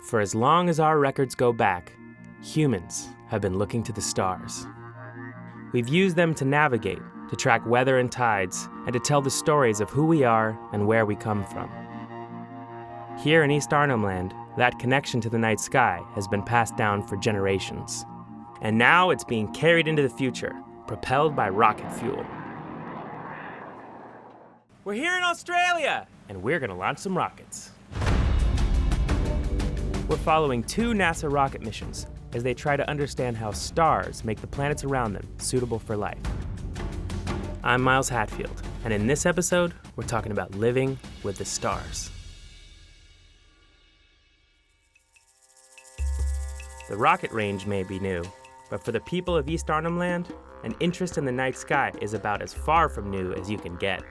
For as long as our records go back, humans have been looking to the stars. We've used them to navigate, to track weather and tides, and to tell the stories of who we are and where we come from. Here in East Arnhem Land, that connection to the night sky has been passed down for generations. And now it's being carried into the future, propelled by rocket fuel. We're here in Australia, and we're gonna launch some rockets. We're following 2 NASA rocket missions as they try to understand how stars make the planets around them suitable for life. I'm Miles Hatfield, and in this episode, we're talking about living with the stars. The rocket range may be new, but for the people of East Arnhem Land, an interest in the night sky is about as far from new as you can get.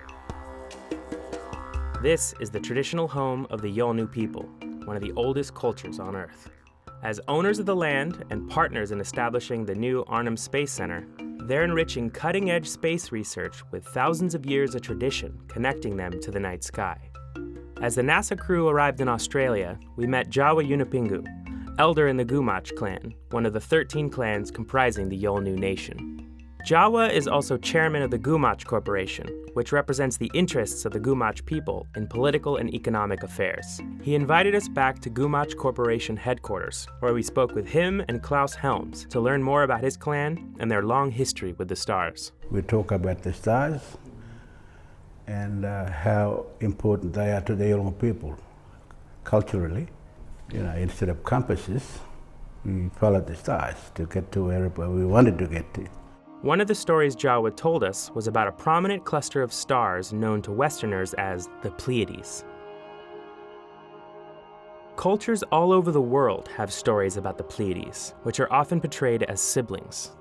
This is the traditional home of the Yolngu people, one of the oldest cultures on Earth. As owners of the land and partners in establishing the new Arnhem Space Center, they're enriching cutting-edge space research with thousands of years of tradition connecting them to the night sky. As the NASA crew arrived in Australia, we met Jawa Yunupingu, elder in the Gumatj clan, one of the 13 clans comprising the Yolngu nation. Jawa is also chairman of the Gumatj Corporation, which represents the interests of the Gumatj people in political and economic affairs. He invited us back to Gumatj Corporation headquarters, where we spoke with him and Klaus Helms to learn more about his clan and their long history with the stars. We talk about the stars and how important they are to the Yolngu people culturally. Instead of compasses, we followed the stars to get to wherever we wanted to get to. One of the stories Jawa told us was about a prominent cluster of stars known to Westerners as the Pleiades. Cultures all over the world have stories about the Pleiades, which are often portrayed as siblings.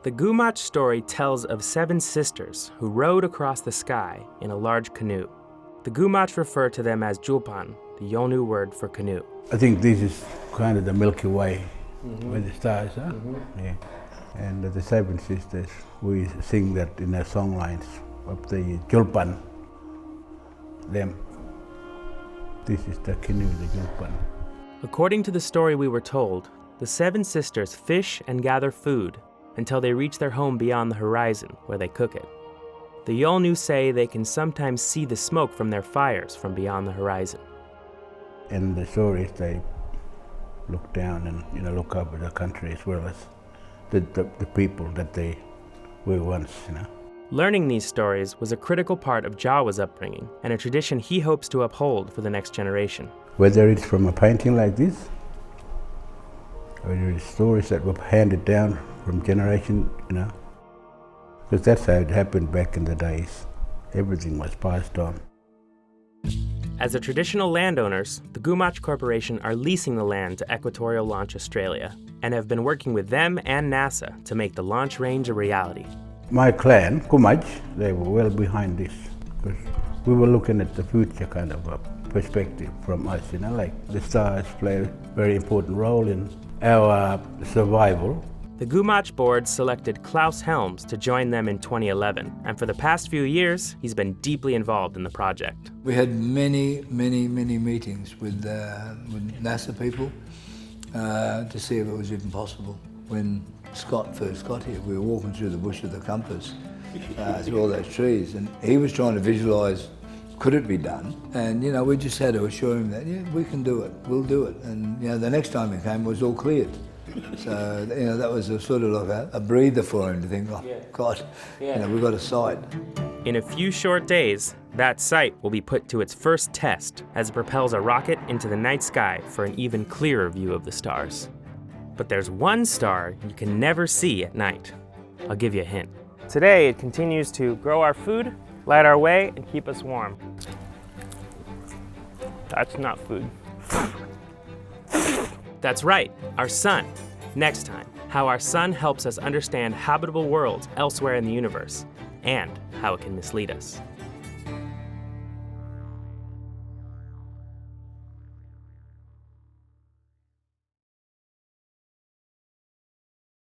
The Gumatj story tells of 7 sisters who rowed across the sky in a large canoe. The Gumatj refer to them as Julpan, the Yolngu word for canoe. I think this is kind of the Milky Way, where the stars are. Yeah. And the 7 sisters, we sing that in our song lines of the Julpan, them. This is the canoe, the Julpan. According to the story we were told, the 7 sisters fish and gather food until they reach their home beyond the horizon, where they cook it. The Yolngu say they can sometimes see the smoke from their fires from beyond the horizon. In the stories, they look down and look up at the country as well as the people that they were once. Learning these stories was a critical part of Jawa's upbringing and a tradition he hopes to uphold for the next generation. Whether it's from a painting like this, or it's stories that were handed down from generation, because that's how it happened back in the days. Everything was passed on. As the traditional landowners, the Gumatj Corporation are leasing the land to Equatorial Launch Australia and have been working with them and NASA to make the launch range a reality. My clan, Gumatj, they were well behind this because we were looking at the future kind of a perspective from us, like the stars play a very important role in our survival. The Gumatj board selected Klaus Helms to join them in 2011, and for the past few years, he's been deeply involved in the project. We had many meetings with NASA people to see if it was even possible. When Scott first got here, we were walking through the bush with the compass, through all those trees, and he was trying to visualise, could it be done? And we just had to assure him that, yeah, we can do it, we'll do it. And the next time he came, it was all cleared. So, that was a sort of like a breather for him to think, God, we've got a site. In a few short days, that site will be put to its first test as it propels a rocket into the night sky for an even clearer view of the stars. But there's one star you can never see at night. I'll give you a hint. Today, it continues to grow our food, light our way, and keep us warm. That's not food. That's right, our sun. Next time, how our sun helps us understand habitable worlds elsewhere in the universe, and how it can mislead us.